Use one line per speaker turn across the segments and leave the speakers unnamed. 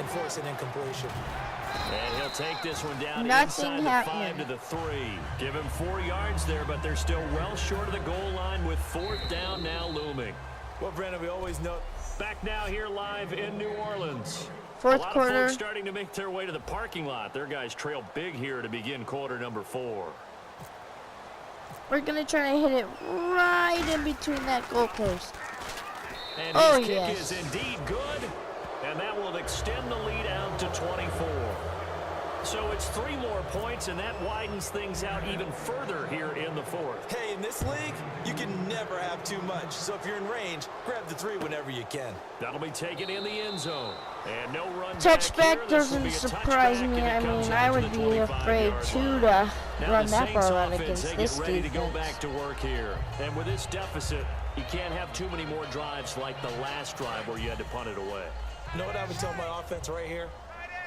and force an incompletion.
And he'll take this one down
Nothing
inside
happening.
the 5 to the 3. Give him 4 yards there, but they're still well short of the goal line with 4th down now looming.
Well, Brandon, we always know.
Back now here live in New Orleans.
Fourth
A lot
quarter.
of folks starting to make their way to the parking lot. Their guys trail big here to begin quarter number 4.
We're going to try to hit it right in between that goalpost.
And
Oh,
his kick
yes.
is indeed good, and that will extend the lead out to 24. So it's 3 more points, and that widens things out even further here in the 4th.
Hey, in this league, you can never have too much. So if you're in range, grab the 3 whenever you can.
That'll be taken in the end zone. And no run
Touchback doesn't surprise me. I mean, I would be afraid too to run that far out against this
ready to go
defense.
back to work here. And with this deficit, you can't have too many more drives like the last drive where you had to punt it away.
You know what I would tell my offense right here?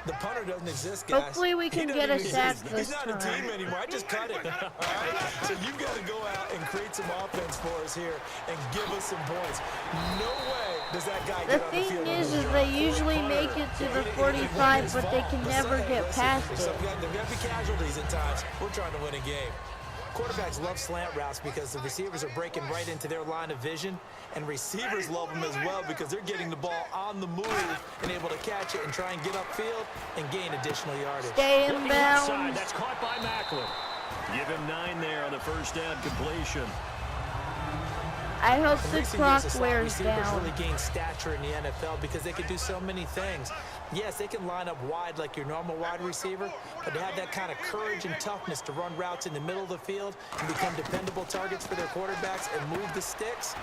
The punter doesn't exist, guys.
Hopefully we can
He
get a
doesn't
sack
exist.
this
He's not a team
time.
anymore. I just cut it. All right? So you've got to go out and create some offense for us here and give us some points. No way does that guy
The
get on the
thing
field.
is they usually make it to the 45, but they can never get past it.
There's got to be casualties at times. We're trying to win a game. Quarterbacks love slant routes because the receivers are breaking right into their line of vision, and receivers love them as well because they're getting the ball on the move and able to catch it and try and get upfield and gain additional yardage.
Stay
Looking left side,
inbounds.
that's caught by Macklin. Give him 9 there on the first down completion.
I hope
In
the
recent
clock
years, the slot
wears
receivers
down.
really gain stature in the NFL because they can do so many things. Yes, they can line up wide like your normal wide receiver, but they have that kind of courage and toughness to run routes in the middle of the field and become dependable targets for their quarterbacks and move the sticks.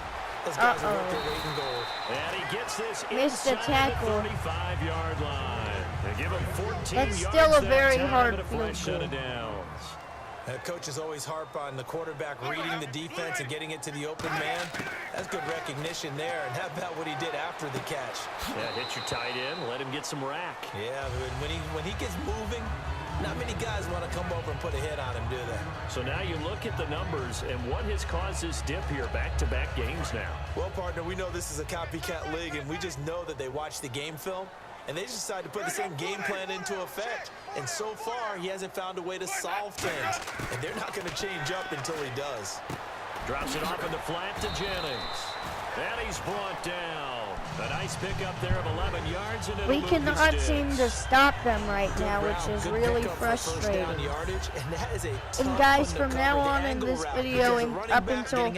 Those guys are worth their weight in gold.
And he gets this
Missed the
inside
tackle.
the 35-yard line. They give him 14
That's
yards
still a
that
very
time
hard
and a fresh
field
set of
goal.
downs.
Coaches always harp on the quarterback reading the defense and getting it to the open man. That's good recognition there. And how about what he did after the catch?
Yeah, hit your tight end, let him get some rack.
Yeah, when he gets moving, not many guys want to come over and put a hit on him, do they?
So now you look at the numbers and what has caused this dip here, back-to-back games now.
Well, partner, we know this is a copycat league, and we just know that they watch the game film, and they just decided to put the same game plan into effect. And so far, he hasn't found a way to solve things, and they're not going to change up until he does.
Drops it off in the flat to Jennings. And he's brought down. A nice pickup there of 11 yards. And
We cannot seem to stop them right now, which is really frustrating. And guys, from now on in this video and up until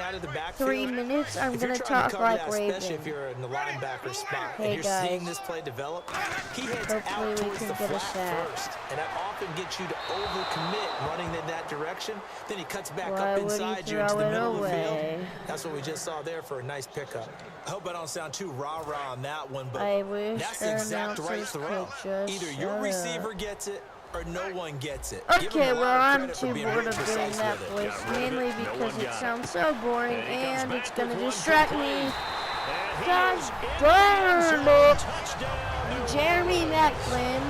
3 minutes, I'm going to talk like Raven.
If you're in the linebacker spot
Hey,
and you're
guys.
seeing this play develop, he heads
Hopefully
out
we
towards
can
the
get a
flat
sack.
first, and that often gets you to overcommit running in that direction. Then he cuts back
Why
up
would he
inside you into the
throw it
middle of the
away?
field. That's what we just saw there for a nice pickup. I hope I don't sound too rah-rah on that one, but
I wish
that's the
our
exact right
announcers
throw.
could just
Either your
shut
receiver
up.
gets it or no one gets it. Give
Okay,
him a lot
well,
of
I'm
credit for
too
being
bored
real
of doing
precise
that
with it.
voice,
Got rid of
mainly
it. No
because
one
it
got it.
sounds so boring,
And he comes
and it's
back
going to
with one
distract
complete.
me.
And he
God
is in
darn
the
it.
end zone. Touchdown, New
Jeremy
Orleans.
Macklin.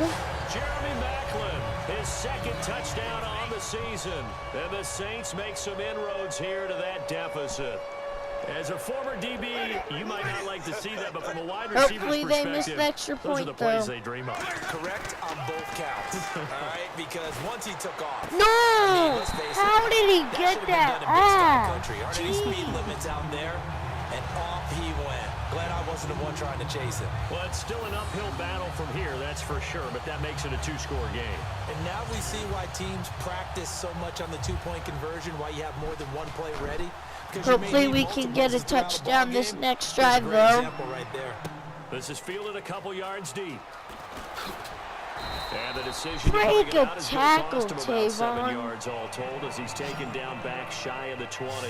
Jeremy Macklin, his second touchdown on the season. And the Saints make some inroads here to that deficit. As a former DB, you might not like to see that, but from a wide receiver's
Hopefully they missed
perspective,
the extra
those are
point,
the plays
though.
they dream of.
Correct on both counts, all right? Because once he took off.
No!
Let's face it,
How did he
that
get
should have been
that?
done in big sky
Ah!
country. Aren't any speed
Jeez.
limits out there? And off he went. Glad I wasn't the one trying to chase him.
Well, it's still an uphill battle from here, that's for sure, but that makes it a 2-score game.
And now we see why teams practice so much on the two-point conversion, why you have more than one play ready. Because you may
Hopefully
need
we can
multiples
get a
to throw out
touchdown
ball
this
game.
next
Here's a
drive,
great
though.
example right there.
This is fielded a couple yards deep. And the decision
Break
coming
a
out is gonna cost him
tackle,
about 7
Tavon.
yards all told as he's taken down back shy of the 20.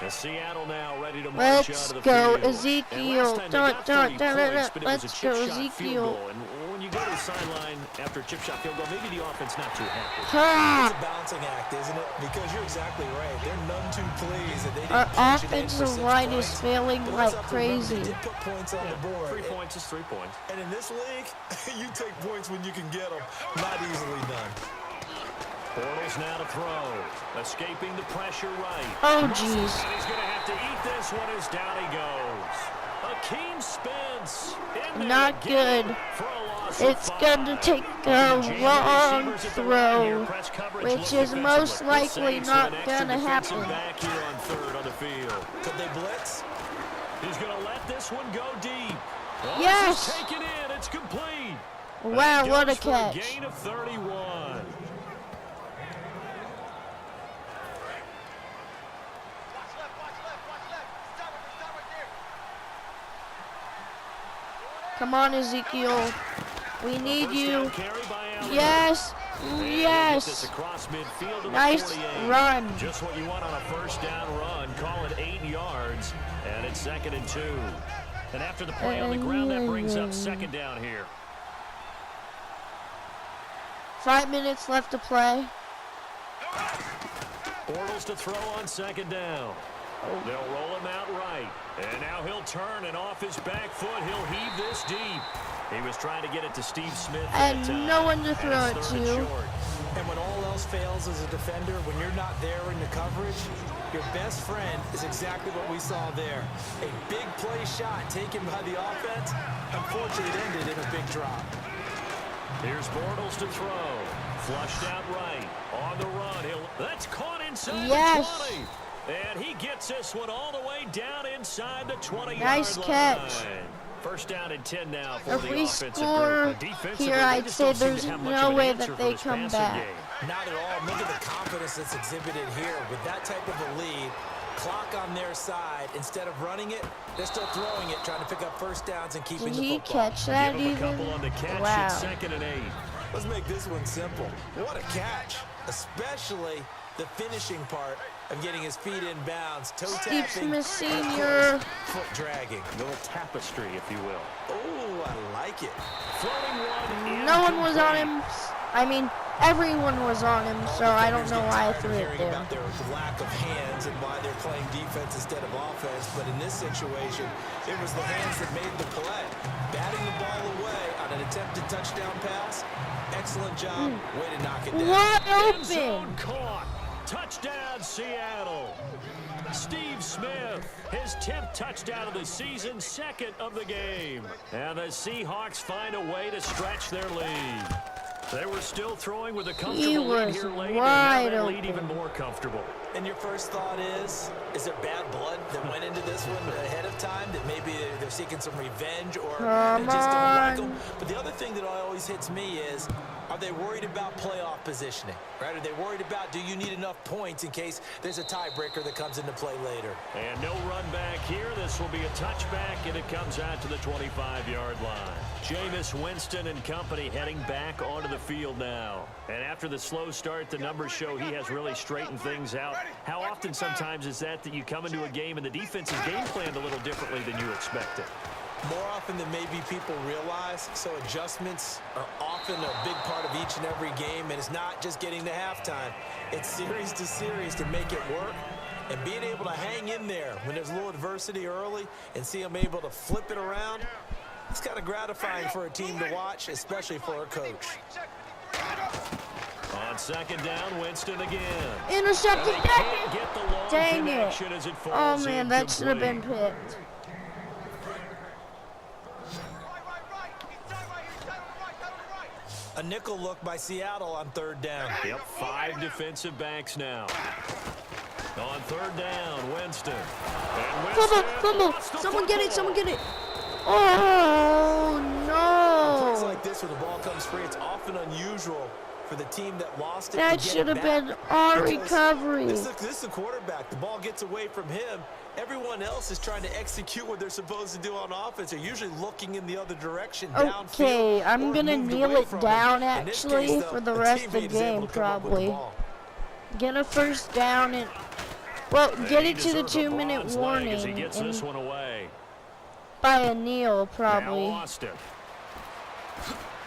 And Seattle now ready to march
Let's
out of the
go,
field. And
Ezekiel.
last time they got 3 points, but it was a
Let's
chip
go,
shot field
Ezekiel.
goal. And when you go to the sideline after a chip shot field goal, maybe the offense not too happy.
It's
Ha!
a balancing act, isn't it? Because you're exactly right. They're none too pleased that they didn't
Our
punch it in for
offensive
6
line is
points.
failing
But
like
let's not forget,
crazy.
They did put points on the board.
3 points is 3 points.
And in this league, you take points when you can get them. Not easily done.
Bortles now to throw. Escaping the pressure right.
Oh, jeez.
And he's going to have to eat this one as down he goes. A Akeem Spence.
Not good. It's going to take a long throw, which is most likely not going to happen.
Back here on third on the field.
Could they blitz?
He's going to let this one go deep.
Yes.
This is taken in. It's complete.
Wow, what a catch.
A gain of 31.
Come on, Ezekiel. We need you. Yes. Yes. Nice run.
Just what you want on a first down run. Call it 8 yards. And it's 2nd and 2. And after the play on the ground, that brings up 2nd down here.
5 minutes left to play.
Bortles to throw on 2nd down. They'll roll him out right. And now he'll turn, and off his back foot, he'll heave this deep. He was trying to get it to Steve Smith.
And no one to throw it to.
And when all else fails as a defender, when you're not there in the coverage, your best friend is exactly what we saw there. A big play shot taken by the offense. Unfortunately, it ended in a big drop.
Here's Bortles to throw. Flushed out right. On the run. That's caught inside the 20. And he gets this one all the way down inside the 20-yard line.
Nice catch.
First down and 10 now for
if
the
we
offensive
score
group.
here, I'd say there's no way that they come back.
Not at all. Look at the confidence that's exhibited here. With that type of a lead, clock on their side, instead of running it, they're still throwing it, trying to pick up first downs and keeping the football.
Did he catch that even? Wow.
2nd and 8.
Let's make this one simple. What a catch, especially the finishing part of getting his feet in bounds, toe tapping,
Smith Sr.
foot dragging.
A little tapestry, if you will.
Oh, I like it.
No one was on him. I mean, everyone was on him, so I don't know why I threw it there.
About their lack of hands and why they're playing defense instead of offense, but in this situation, it was the hands that made the play. Batting the ball away on an attempted touchdown pass. Excellent job. Way to knock it down.
Wide open.
Caught. Touchdown, Seattle. Steve Smith, his 10th touchdown of the season, 2nd of the game. And the Seahawks find a way to stretch their lead. They were still throwing with a comfortable lead here late, and now that lead even more comfortable.
And your first thought is there bad blood that went into this one ahead of time, that maybe they're seeking some revenge or they just don't like them? But the other thing that always hits me is, are they worried about playoff positioning, right? Are they worried about, do you need enough points in case there's a tiebreaker that comes into play later?
And no run back here. This will be a touchback, and it comes out to the 25-yard line. Jameis Winston and company heading back onto the field now. And after the slow start, the numbers show he has really straightened things out. How often sometimes is that you come into a game and the defense is game planned a little differently than you expected?
More often than maybe people realize, so adjustments are often a big part of each and every game, and it's not just getting to halftime. It's series to series to make it work, and being able to hang in there when there's a little adversity early and see them able to flip it around, it's kind of gratifying for a team to watch, especially for a coach.
On 2nd down, Winston again.
Intercepted. Dang it. Oh, man, that should have been picked.
A nickel look by Seattle on 3rd down.
Yep, 5 defensive backs now. On 3rd down, Winston.
Fumble. Someone get it. Oh, no.
Plays like this where the ball comes free, it's often unusual for the team that lost it.
That should have been our recovery.
This is the quarterback. The ball gets away from him. Everyone else is trying to execute what they're supposed to do on offense. They're usually looking in the other direction.
Okay, I'm going to kneel it down, actually, for the rest of the game, probably. Get a first down and, well, get it to the 2-minute warning.
He gets this one away.
By a kneel, probably.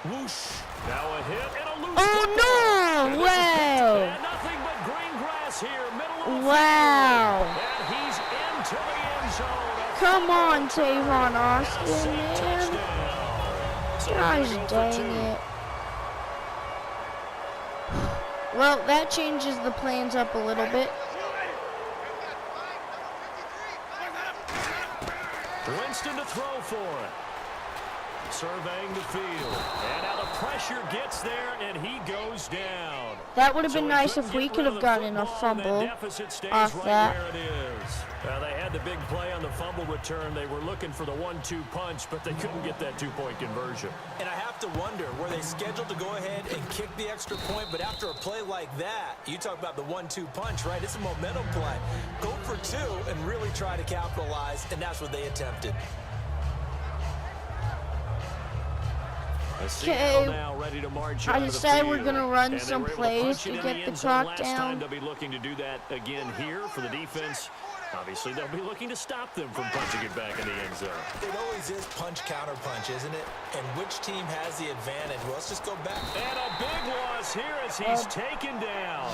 Whoosh. Now a hit and a loose
Oh, no way.
And nothing but green grass here, middle of the field.
Wow.
And he's into the end zone.
Come on, Tavon Austin, man. Gosh dang it. Well, that changes the plans up a little bit.
Winston to throw for it. Surveying the field. And now the pressure gets there, and he goes down.
That would have been nice if we could have gotten a fumble off that.
They had the big play on the fumble return. They were looking for the 1-2 punch, but they couldn't get that 2-point conversion.
And I have to wonder, were they scheduled to go ahead and kick the extra point? But after a play like that, you talk about the 1-2 punch, right? It's a momentum play. Go for two and really try to capitalize, and that's what they attempted.
Okay, I decided we're going to run some plays to get the clock down.
They'll be looking to do that again here for the defense. Obviously, they'll be looking to stop them from punching it back in the end zone.
It always is punch-counter-punch, isn't it? And which team has the advantage? Well, let's just go back.
And a big loss here as he's taken down.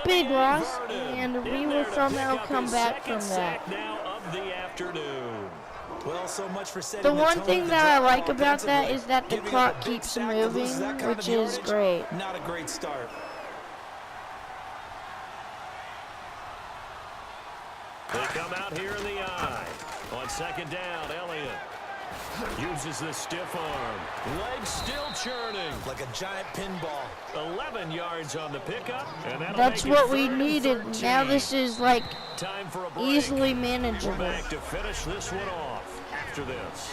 Big loss, and we will somehow come back from that.
Now of the afternoon.
Well, so much for setting
the one thing that I like about that is that the clock keeps moving, which is great.
Not a great start.
They come out here in the eye. On second down, Elliott uses the stiff arm. Legs still churning.
Like a giant pinball.
11 yards on the pickup. And
that's what we needed. Now this is like easily manageable.
We're back to finish this one off after this.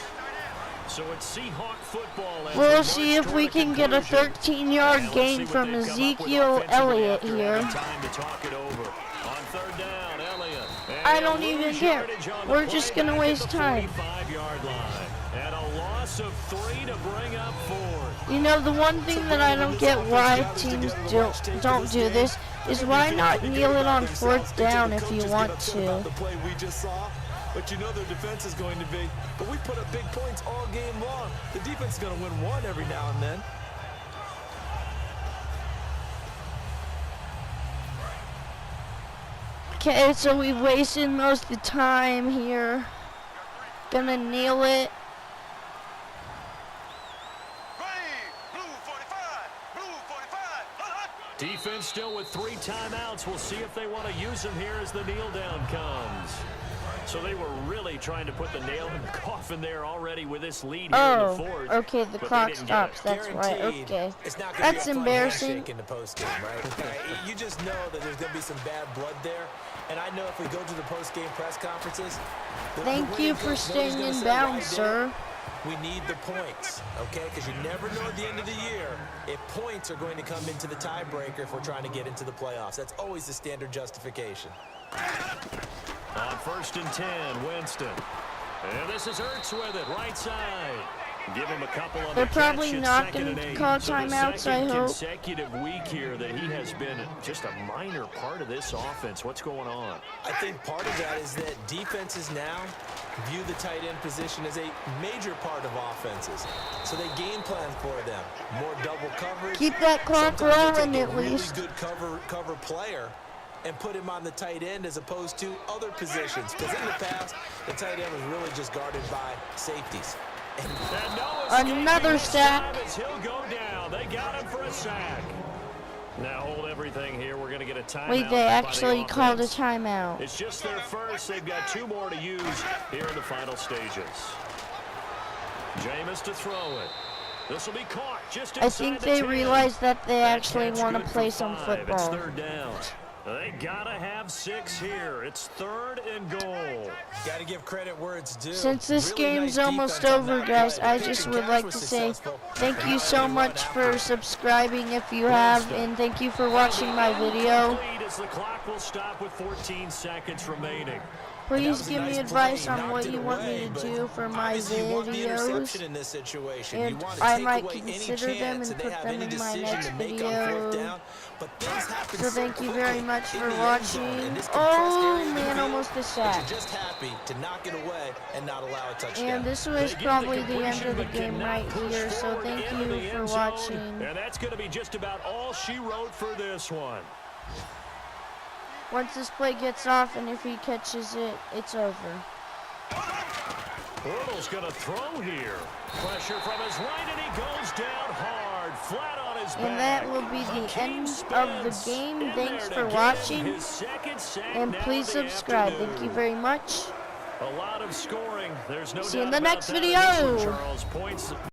So it's Seahawk football.
We'll see if we can get a 13-yard gain from Ezekiel Elliott here.
Time to talk it over. On third down, Elliott.
I don't even care. We're just going to waste time.
45-yard line. And a loss of 3 to bring up 4.
You know, the one thing that I don't get why teams don't do this is why not kneel it on fourth down if you want to.
But you know their defense is going to be. But we put up big points all game long. The defense is going to win one every now and then.
Okay, so we've wasted most of the time here. Gonna kneel it.
Defense still with 3 timeouts. We'll see if they want to use them here as the kneel down comes. So they were really trying to put the nail in the coffin there already with this lead here in the fourth.
Okay, the clock stops. That's why. Okay, that's embarrassing.
In the post game, right? You just know that there's going to be some bad blood there. And I know if we go to the post-game press conferences.
Thank you for staying in bounds, sir.
We need the points, okay? Because you never know at the end of the year if points are going to come into the tiebreaker if we're trying to get into the playoffs. That's always the standard justification.
On 1st and 10, Winston. And this is Ertz with it, right side. Give him a couple on
They're
the
probably
catch.
not going to call timeouts, I hope.
Consecutive week here that he has been just a minor part of this offense. What's going on?
I think part of that is that defenses now view the tight end position as a major part of offenses. So they game plan for them. More double coverage.
Keep that clock rolling at least.
Really good cover player and put him on the tight end as opposed to other positions. Because in the past, the tight end was really just guarded by safeties.
Another sack.
He'll go down. They got him for a sack. Now hold everything here. We're going to get a timeout.
Wait, they actually called a timeout.
It's just their first. They've got 2 more to use here in the final stages. Jameis to throw it. This will be caught just inside.
I think they realized that they actually want to play some football.
It's third down. They gotta have 6 here. It's 3rd and goal.
Gotta give credit where it's due.
Since this game's almost over, guys, I just would like to say thank you so much for subscribing if you have, and thank you for watching my video.
The clock will stop with 14 seconds remaining.
Please give me advice on what you want me to do for my videos, and I might consider them and put them in my next video. So thank you very much for watching. Oh man, almost a sack. And this was probably the end of the game right here, so thank you for watching.
And that's going to be just about all she wrote for this one.
Once this play gets off, and if he catches it, it's over.
Bortles going to throw here. Pressure from his right, and he goes down hard, flat on his back.
And that will be the end of the game. Thanks for watching, and please subscribe. Thank you very much.
A lot of scoring. There's no
See you
doubt
in the
about
next
that in this one,
video.
Charles. Points